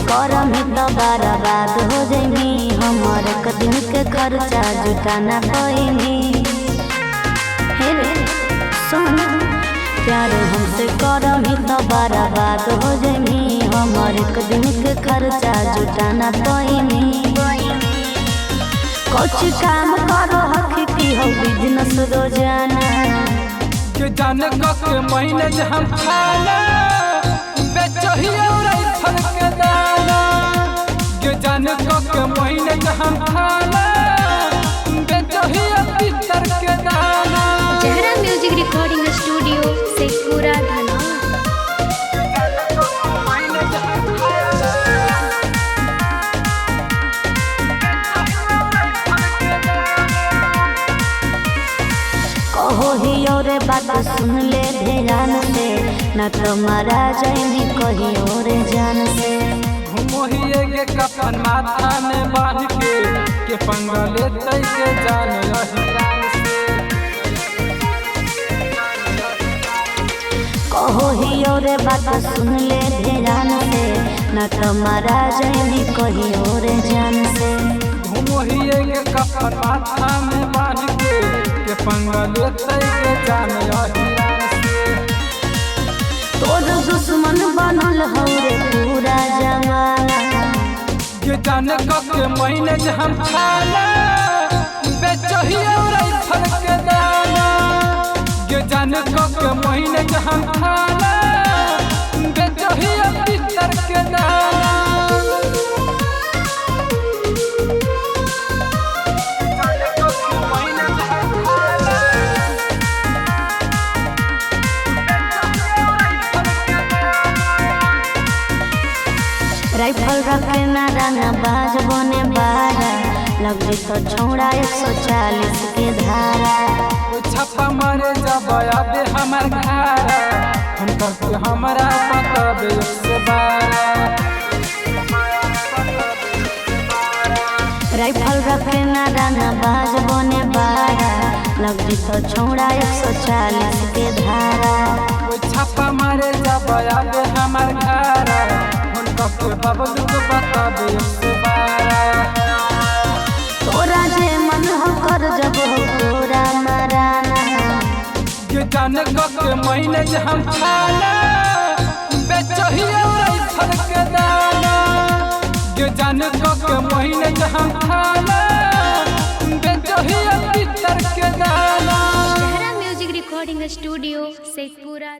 करम ही तो बर्बाद हो जाइनी। हमारे कदम के खर्चा जुटाना पैनी। हे रे सुन प्यार हमसे करम ही तो बर्बाद हो जाइनी। हमारे कदम के खर्चा जुटाना पैनी। कुछ काम करो हकीकी हो बिजनेस रोजाना के जाने के महीने हम खाना बेचो ही और फल के दाना। के जाने के महीने हम खाना बेचो ही पितर के दाना। जहरा music recording studio Sheikhpura Dhanaur. कहो ही और बात सुन ले ध्यान से, न तो मारा जाइनी कहीं और जान से। घुमोहिए के कफन माथा में बांध के पंगा लेते के जान अहिरान से। कहो ही और बात सुन ले ध्यान से, न तो मारा जाइनी कहीं और जान से। घुमोहिए के कफन माथा में बांध के पंगा लेते के जान अहिरान से। तोर दुश्मन बनल हो रे पूरा जमाना। के जाने के महीने हम खाना बेचो ही और फल के दाना। के जाने के महीने हम खाना बेचो ही पितर के दाना। राइफल रखे ना रंगा बाज बने बारा। लग तो छोड़ा 140 के धारा। छापा मारे जब आबे हमार घर हम करके हमारा बताबे 112। राइफल रखे ना रंगा बाज बने बारा। लग तो छोड़ा 140 के धारा। छापा मारे जब आबे हमार घर के बबलू को बताबे 112। तोरा जे मन हो कर जब हो तोरा मराना। के जाने के महीने हम खाना बेचो ही और फल के दाना। के जाने के महीने हम खाना बेचो ही पितर के दाना। जहरा म्यूजिक रिकॉर्डिंग स्टूडियो शेखपुरा।